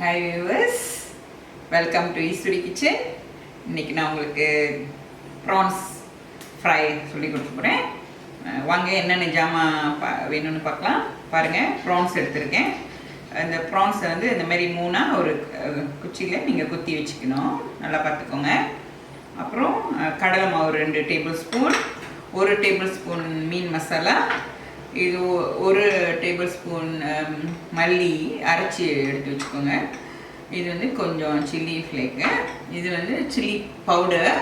Hi viewers, welcome to Eswary kitchen. இன்னைக்கு நான் உங்களுக்கு prawns fry சொல்லி கொடுக்க போறேன். வாங்க என்னென்ன ஜாமான் வேணும்னு பார்க்கலாம். பாருங்க, prawns எடுத்துர்க்கேன். அந்த prawns வந்து இந்த மாதிரி மூணா ஒரு குச்சியில நீங்க குத்தி வச்சுக்கணும். நல்லா பார்த்துக்கோங்க. அப்புறம் கடலை மாவு 2 டேபிள்ஸ்பூன், 1 டேபிள்ஸ்பூன் மீன் மசாலா, இது 1 டேபிள்ஸ்பூன் மல்லி அரைச்சி எடுத்து வச்சுக்கோங்க. இது வந்து கொஞ்சம் சில்லி ஃப்ளேக்கு, இது வந்து சில்லி பவுடர்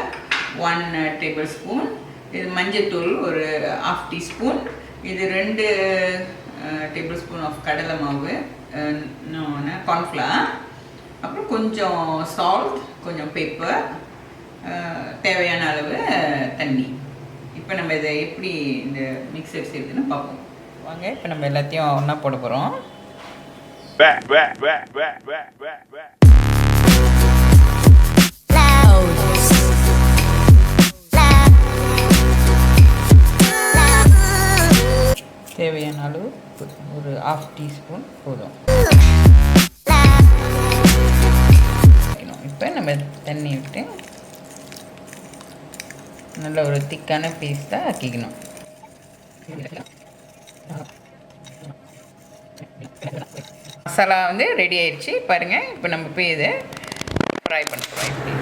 1 டேபிள்ஸ்பூன், இது மஞ்சத்தூள் ஒரு 1/2 டீஸ்பூன், இது 2 டேபிள்ஸ்பூன் ஆஃப் கடலை மாவு, கார்ன்ஃப்ளவர், அப்புறம் கொஞ்சம் சால்ட், கொஞ்சம் பெப்பர், தேவையான அளவு தண்ணி. இப்போ நம்ம இதை எப்படி இந்த மிக்சர் செய்யுதுன்னு பார்ப்போம். வாங்க, இப்போ நம்ம எல்லாத்தையும் ஒன்றா போட போகிறோம். தேவையான அளவு ஒரு 1/2 டீஸ்பூன் போதும். இப்போ நம்ம தண்ணி விட்டு நல்ல ஒரு திக்கான பேஸ்ட்டாக ஆக்கிக்கணும். மசாலா வந்து ரெடி ஆயிடுச்சு பாருங்கள். இப்போ நம்ம போய் இதை ஃப்ரை பண்ண போகிறோம். இப்படி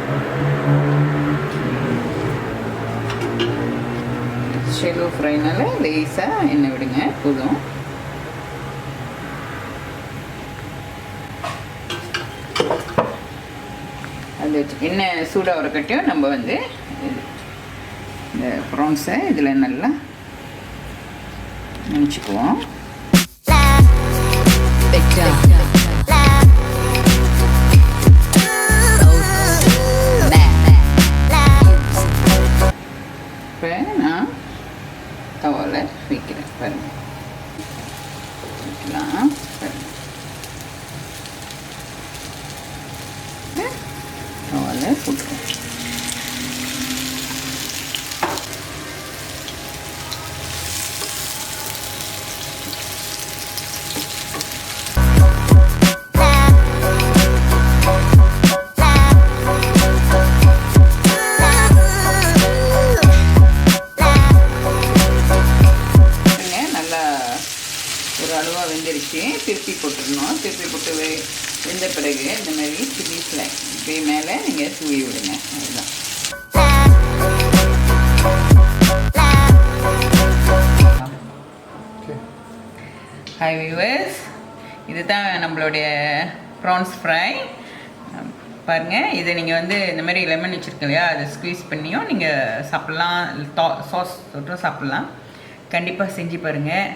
ஷெலோ ஃப்ரைனால லேஸாக எண்ணெய் விடுங்க போதும். அது எண்ணெய் சூடாக ஒரு கட்டியும் நம்ம வந்து இந்த ப்ரான்ஸை இதில் நல்லா நினச்சிக்குவோம். இப்போ நான் தவாவில் வைக்கிறேன் பாருங்கள். வைக்கலாம் பாருங்கள். தவாவில் போட்டுருவோம். ஒரு அளவாக வெந்துருச்சு. திருப்பி போட்டுடணும். திருப்பி போட்டு வெந்த பிறகு இந்த மாதிரி சில்லி ஃப்ளேக்ஸ் இப்படி மேலே நீங்கள் தூவி விடுங்க. அதுதான். ஹாய் வியூவர்ஸ், இதுதான் நம்மளுடைய ப்ரான்ஸ் ஃப்ரை பாருங்கள். இதை நீங்கள் வந்து இந்த மாதிரி லெமன் வச்சுருக்க இல்லையா, அதை ஸ்க்வீஸ் பண்ணியும் நீங்கள் சாப்பிட்லாம், சாஸ் தொட்டும் சாப்பிட்லாம். கண்டிப்பாக செஞ்சு பாருங்கள்.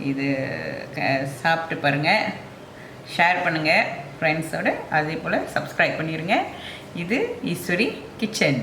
இது சாப்பிட்டு பாருங்கள், ஷேர் பண்ணுங்கள் ஃப்ரெண்ட்ஸோடு, அதே போல் சப்ஸ்கிரைப் பண்ணிடுங்க. இது ஈஸ்வரி கிச்சன்.